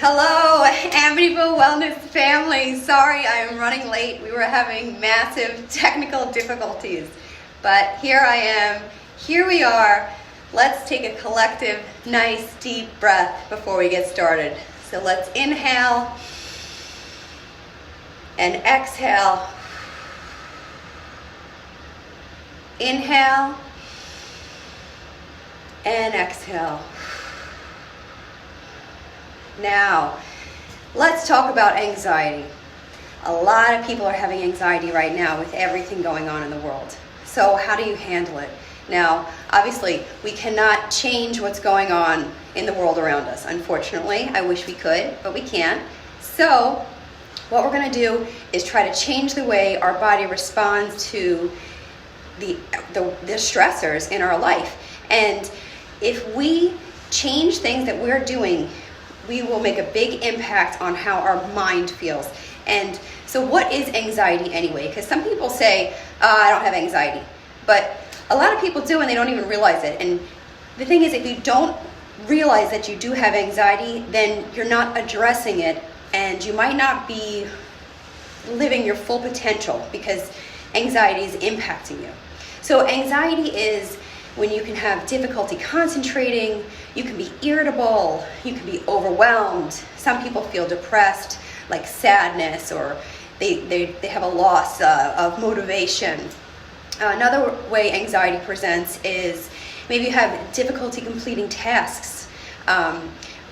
Hello, Amityville Wellness family. Sorry I am running late. We were having massive technical difficulties. But here I am. Here we are. Let's take a collective, nice, deep breath before we get started. So let's inhale and exhale. Inhale and exhale. Now, let's talk about anxiety. A lot of people are having anxiety right now with everything going on in the world. So how do you handle it? Now, obviously, we cannot change what's going on in the world around us. Unfortunately, I wish we could, but we can't. So, what we're going to do is try to change the way our body responds to the stressors in our life. And if we change things that we're doing, we will make a big impact on how our mind feels. And so what is anxiety anyway? Because some people say, I don't have anxiety. But a lot of people do and they don't even realize it. And the thing is, if you don't realize that you do have anxiety, then you're not addressing it and you might not be living your full potential because anxiety is impacting you. So anxiety is when you can have difficulty concentrating, you can be irritable, you can be overwhelmed. Some people feel depressed, like sadness, or they have a loss of motivation. Another way anxiety presents is maybe you have difficulty completing tasks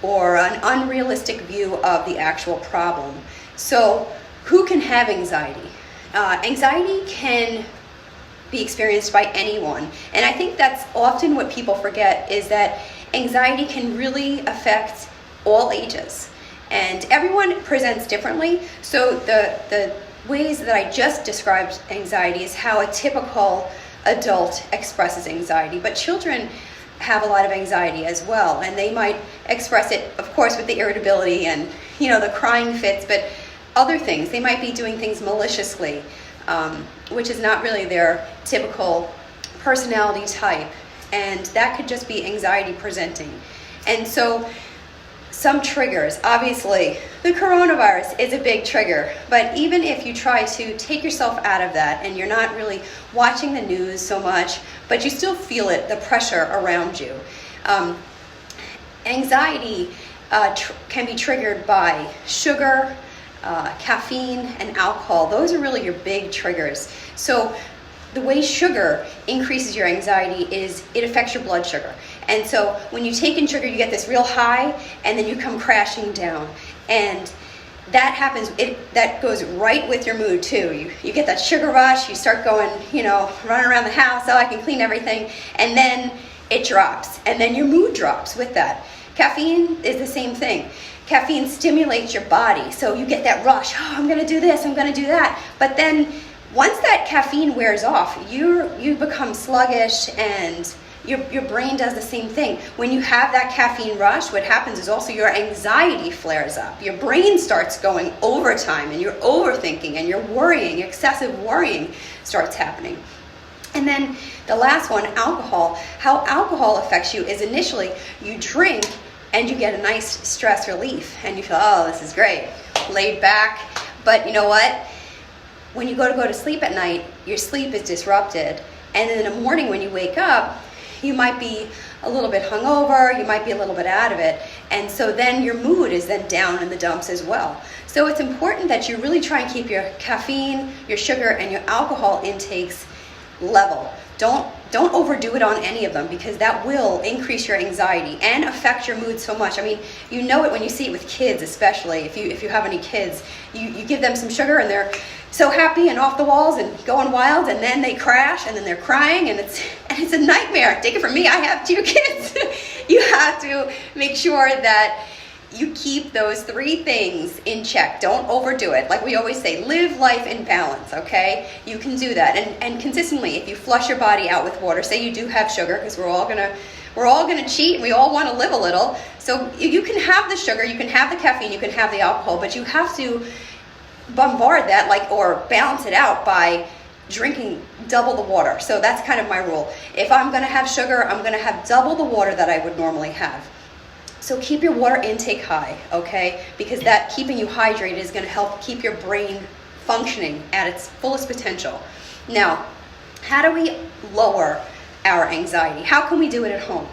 or an unrealistic view of the actual problem. So who can have anxiety? Anxiety can be experienced by anyone. And I think that's often what people forget, is that anxiety can really affect all ages. And everyone presents differently. So the ways that I just described anxiety is how a typical adult expresses anxiety. But children have a lot of anxiety as well. And they might express it, of course, with the irritability and, the crying fits, but other things. They might be doing things maliciously, which is not really their typical personality type. And that could just be anxiety presenting. And so some triggers, obviously, the coronavirus is a big trigger. But even if you try to take yourself out of that and you're not really watching the news so much, but you still feel it, the pressure around you. Anxiety can be triggered by sugar, caffeine, and alcohol. Those are really your big triggers. So the way sugar increases your anxiety is it affects your blood sugar. And so when you take in sugar, you get this real high and then you come crashing down. And that happens, that goes right with your mood too. You get that sugar rush, you start going, running around the house, I can clean everything, and then it drops. And then your mood drops with that. Caffeine is the same thing. Caffeine stimulates your body, so you get that rush. Oh, I'm going to do this, I'm going to do that. But then once that caffeine wears off, you become sluggish, and your brain does the same thing. When you have that caffeine rush, what happens is also your anxiety flares up. Your brain starts going overtime, and you're overthinking, and you're worrying. Excessive worrying starts happening. And then the last one, alcohol. How alcohol affects you is initially you drink and you get a nice stress relief and you feel, oh, this is great, laid back. But you know what? When you go to sleep at night, your sleep is disrupted. And in the morning when you wake up, you might be a little bit hungover, you might be a little bit out of it. And so then your mood is then down in the dumps as well. So it's important that you really try and keep your caffeine, your sugar, and your alcohol intakes level. Don't overdo it on any of them, because that will increase your anxiety and affect your mood so much. I mean, you know it when you see it with kids, especially if you have any kids. You give them some sugar and they're so happy and off the walls and going wild, and then they crash and then they're crying, and it's a nightmare. Take it from me, I have 2 kids. You have to make sure that you keep those 3 things in check. Don't overdo it. Like we always say, live life in balance, okay? You can do that. And consistently, if you flush your body out with water, say you do have sugar, because we're all gonna cheat and we all want to live a little. So you can have the sugar, you can have the caffeine, you can have the alcohol, but you have to bombard that or balance it out by drinking double the water. So that's kind of my rule. If I'm gonna have sugar, I'm gonna have double the water that I would normally have. So keep your water intake high, okay? Because that keeping you hydrated is going to help keep your brain functioning at its fullest potential. Now, how do we lower our anxiety? How can we do it at home?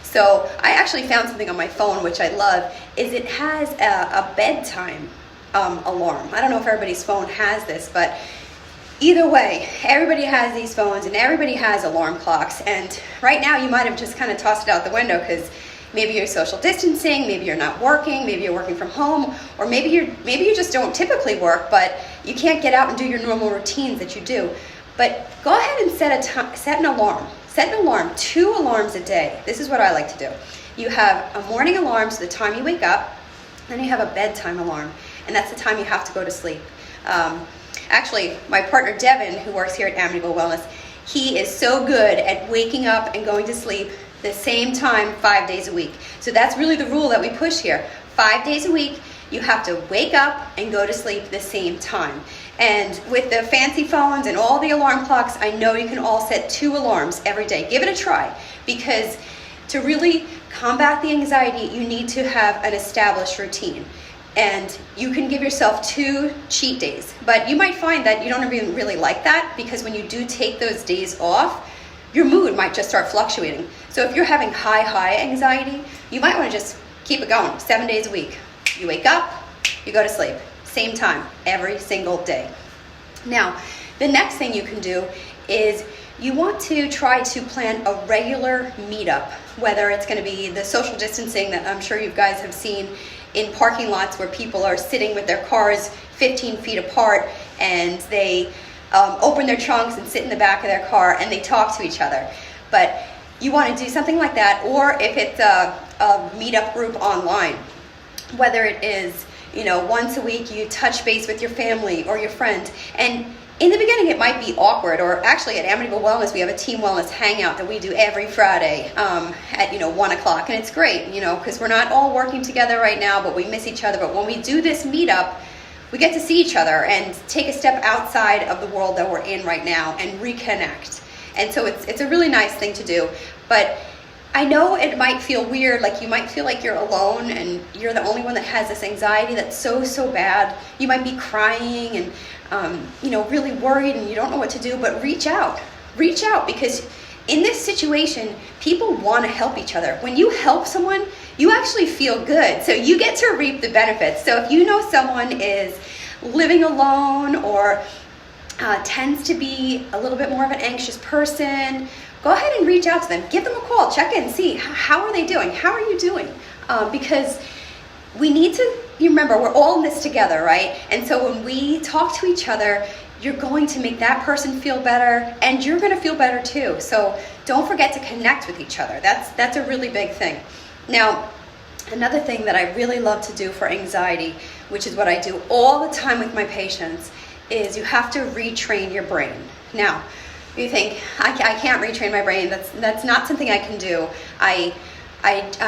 So I actually found something on my phone which I love, is it has a bedtime alarm. I don't know if everybody's phone has this, but either way, everybody has these phones and everybody has alarm clocks. And right now you might have just kind of tossed it out the window because maybe you're social distancing, maybe you're not working, maybe you're working from home, or maybe you just don't typically work, but you can't get out and do your normal routines that you do. But go ahead and set an alarm. Set an alarm, 2 alarms a day. This is what I like to do. You have a morning alarm, so the time you wake up, then you have a bedtime alarm, and that's the time you have to go to sleep. Actually, my partner Devin, who works here at Amityville Wellness, he is so good at waking up and going to sleep the same time 5 days a week. So that's really the rule that we push here. 5 days a week, you have to wake up and go to sleep the same time. And with the fancy phones and all the alarm clocks, I know you can all set 2 alarms every day. Give it a try, because to really combat the anxiety, you need to have an established routine. And you can give yourself 2 cheat days, but you might find that you don't even really like that, because when you do take those days off, your mood might just start fluctuating. So if you're having high anxiety, you might want to just keep it going 7 days a week. You wake up, you go to sleep, same time, every single day. Now, the next thing you can do is you want to try to plan a regular meetup, whether it's going to be the social distancing that I'm sure you guys have seen in parking lots where people are sitting with their cars 15 feet apart, and they open their trunks and sit in the back of their car and they talk to each other. But you want to do something like that, or if it's a meetup group online, whether it is, once a week you touch base with your family or your friends. And in the beginning it might be awkward, or actually at Amityville Wellness we have a team wellness hangout that we do every Friday at 1 o'clock, and it's great, because we're not all working together right now, but we miss each other. But when we do this meetup, we get to see each other and take a step outside of the world that we're in right now and reconnect. And so it's a really nice thing to do. But I know it might feel weird, like you might feel like you're alone and you're the only one that has this anxiety that's so bad. You might be crying and really worried and you don't know what to do, but reach out, because in this situation, people want to help each other. When you help someone, you actually feel good. So you get to reap the benefits. So if you know someone is living alone or tends to be a little bit more of an anxious person, go ahead and reach out to them. Give them a call. Check in. See, how are they doing? How are you doing? Because we need to, remember, we're all in this together, right? And so when we talk to each other, you're going to make that person feel better, and you're going to feel better too. So don't forget to connect with each other. That's a really big thing. Now, another thing that I really love to do for anxiety, which is what I do all the time with my patients, is you have to retrain your brain. Now, you think, I can't retrain my brain. That's not something I can do. I'm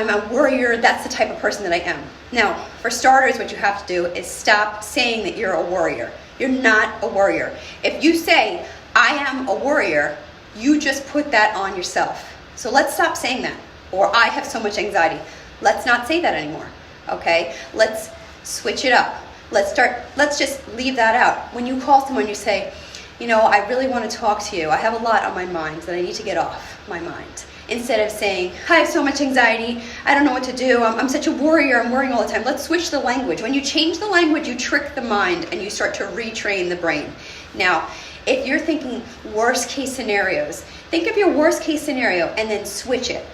a worrier. That's the type of person that I am. Now, for starters, what you have to do is stop saying that you're a worrier. You're not a worrier. If you say, I am a worrier, you just put that on yourself. So let's stop saying that. Or I have so much anxiety. Let's not say that anymore. Okay? Let's switch it up. Let's just leave that out. When you call someone, you say, I really want to talk to you. I have a lot on my mind that I need to get off my mind. Instead of saying, I have so much anxiety, I don't know what to do, I'm such a worrier, I'm worrying all the time. Let's switch the language. When you change the language, you trick the mind and you start to retrain the brain. Now, if you're thinking worst case scenarios, think of your worst case scenario and then switch it,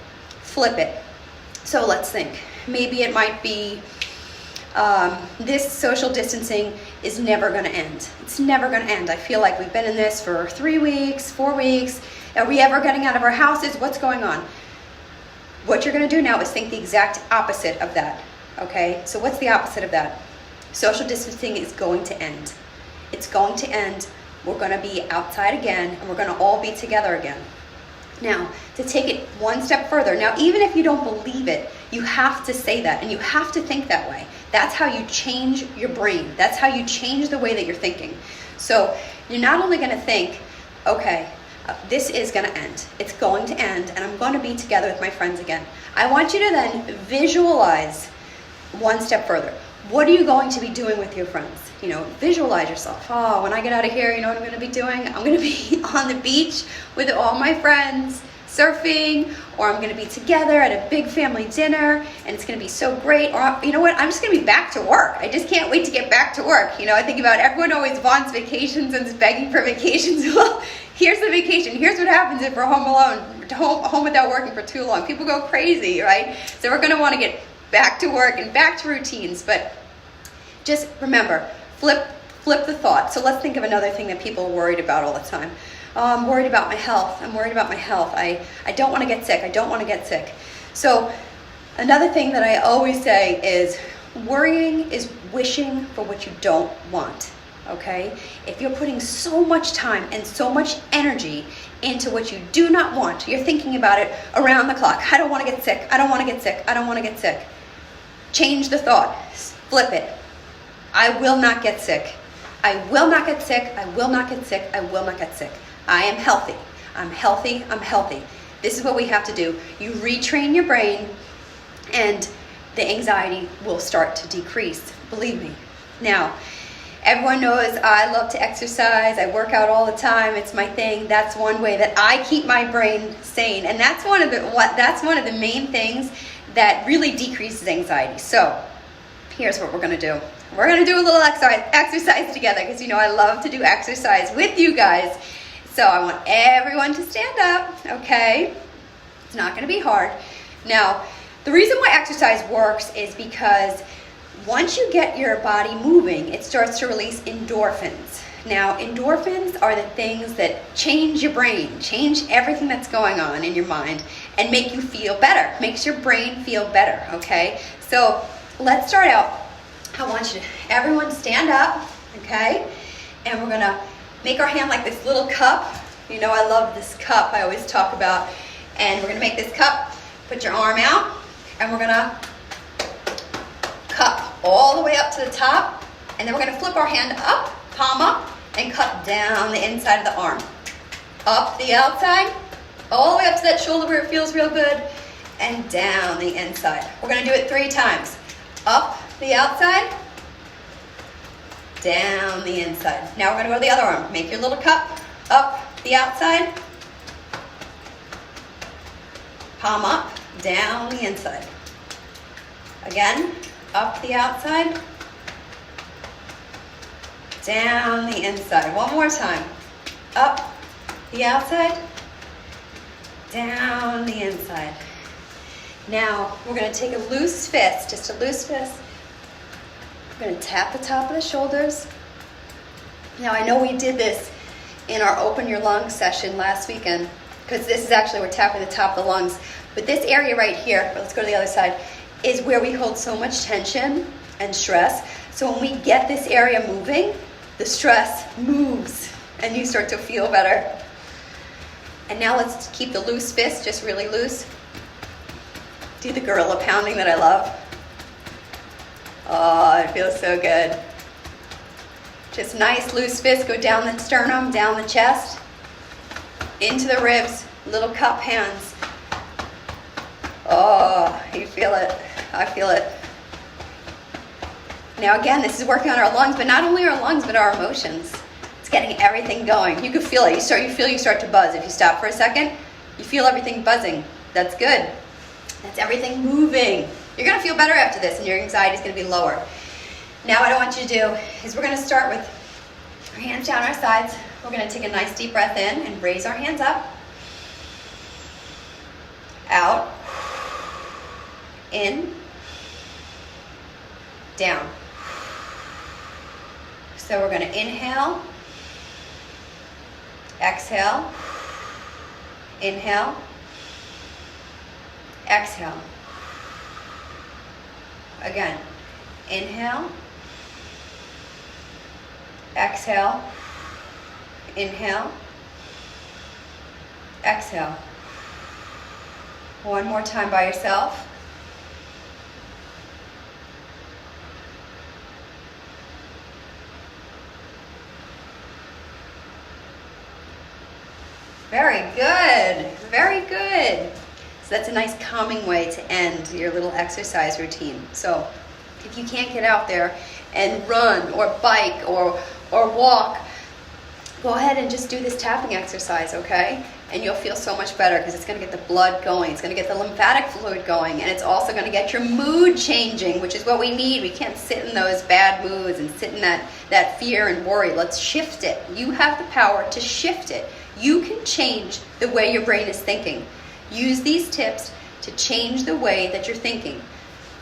flip it. So let's think. Maybe it might be, this social distancing is never going to end. It's never going to end. I feel like we've been in this for 3 weeks, 4 weeks. Are we ever getting out of our houses? What's going on? What you're going to do now is think the exact opposite of that. Okay? So what's the opposite of that? Social distancing is going to end. It's going to end. We're going to be outside again, and we're going to all be together again. Now, to take it one step further, now even if you don't believe it, you have to say that, and you have to think that way. That's how you change your brain. That's how you change the way that you're thinking. So you're not only going to think, okay, this is going to end. It's going to end, and I'm going to be together with my friends again. I want you to then visualize one step further. What are you going to be doing with your friends? You know, visualize yourself. Oh, when I get out of here, you know what I'm going to be doing? I'm going to be on the beach with all my friends, surfing, or I'm going to be together at a big family dinner, and it's going to be so great. Or, you know what, I'm just going to be back to work. I just can't wait to get back to work. You know, I think about everyone always wants vacations and is begging for vacations. Well, here's the vacation. Here's what happens if we're home alone, home without working for too long. People go crazy, right? So we're going to want to get back to work and back to routines, but just remember, flip the thought. So let's think of another thing that people are worried about all the time. Oh, I'm worried about my health. I'm worried about my health. I don't want to get sick. I don't want to get sick. So another thing that I always say is worrying is wishing for what you don't want, okay? If you're putting so much time and so much energy into what you do not want, you're thinking about it around the clock. I don't want to get sick. I don't want to get sick. I don't want to get sick. Change the thought. Flip it. I will not get sick. I will not get sick. I will not get sick. I will not get sick. I am healthy. I'm healthy. I'm healthy. This is what we have to do. You retrain your brain and the anxiety will start to decrease. Believe me. Now, everyone knows I love to exercise. I work out all the time. It's my thing. That's one way that I keep my brain sane. And that's one of the main things that really decreases anxiety. So, here's what we're going to do. We're going to do a little exercise together because you know I love to do exercise with you guys. So I want everyone to stand up, okay? It's not going to be hard. Now, the reason why exercise works is because once you get your body moving, it starts to release endorphins. Now, endorphins are the things that change your brain, change everything that's going on in your mind, and make you feel better, makes your brain feel better, okay? So let's start out. I want you to, everyone stand up, okay? And we're gonna make our hand like this little cup. You know I love this cup I always talk about. And we're gonna make this cup, put your arm out, and we're gonna cup all the way up to the top. And then we're gonna flip our hand up, palm up, and cup down the inside of the arm. Up the outside, all the way up to that shoulder where it feels real good, and down the inside. We're gonna do it 3 times. Up the outside, down the inside. Now we're going to go to the other arm. Make your little cup, up the outside, palm up, down the inside. Again, up the outside, down the inside. One more time. Up the outside, down the inside. Now we're going to take a loose fist, just a loose fist. We're going to tap the top of the shoulders. Now I know we did this in our Open Your Lungs session last weekend, because this is actually, we're tapping the top of the lungs. But this area right here, let's go to the other side, is where we hold so much tension and stress. So when we get this area moving, the stress moves and you start to feel better. And now let's keep the loose fist just really loose. Do the gorilla pounding that I love. Oh, it feels so good. Just nice loose fist, go down the sternum, down the chest, into the ribs, little cup hands. Oh, you feel it. I feel it. Now again, this is working on our lungs, but not only our lungs, but our emotions. It's getting everything going. You can feel it. You start to buzz. If you stop for a second, you feel everything buzzing. That's good. That's everything moving. You're going to feel better after this, and your anxiety is going to be lower. Now what I want you to do is we're going to start with our hands down our sides. We're going to take a nice deep breath in and raise our hands up. Out. In. Down. So we're going to inhale. Exhale. Inhale. Exhale. Again, inhale, exhale, inhale, exhale. One more time by yourself. Very good. Very good. So that's a nice calming way to end your little exercise routine. So if you can't get out there and run or bike or walk, go ahead and just do this tapping exercise, okay? And you'll feel so much better because it's going to get the blood going, it's going to get the lymphatic fluid going, and it's also going to get your mood changing, which is what we need. We can't sit in those bad moods and sit in that fear and worry. Let's shift it. You have the power to shift it. You can change the way your brain is thinking. Use these tips to change the way that you're thinking.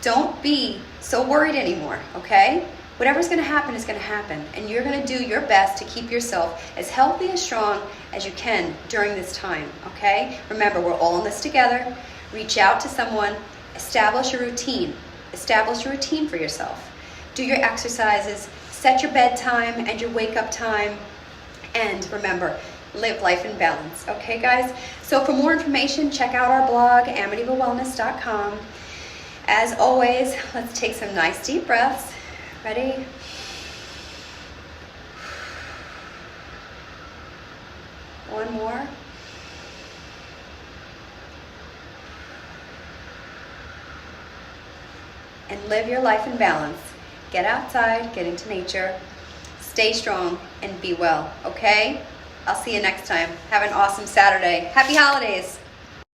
Don't be so worried anymore, okay? Whatever's going to happen is going to happen, and you're going to do your best to keep yourself as healthy and strong as you can during this time, okay? Remember, we're all in this together. Reach out to someone. Establish a routine. Establish a routine for yourself. Do your exercises. Set your bedtime and your wake-up time. And remember, live life in balance, okay, guys? So for more information, check out our blog, amityvillewellness.com. As always, let's take some nice deep breaths. Ready? One more. And live your life in balance. Get outside, get into nature, stay strong, and be well, okay? I'll see you next time. Have an awesome Saturday. Happy holidays.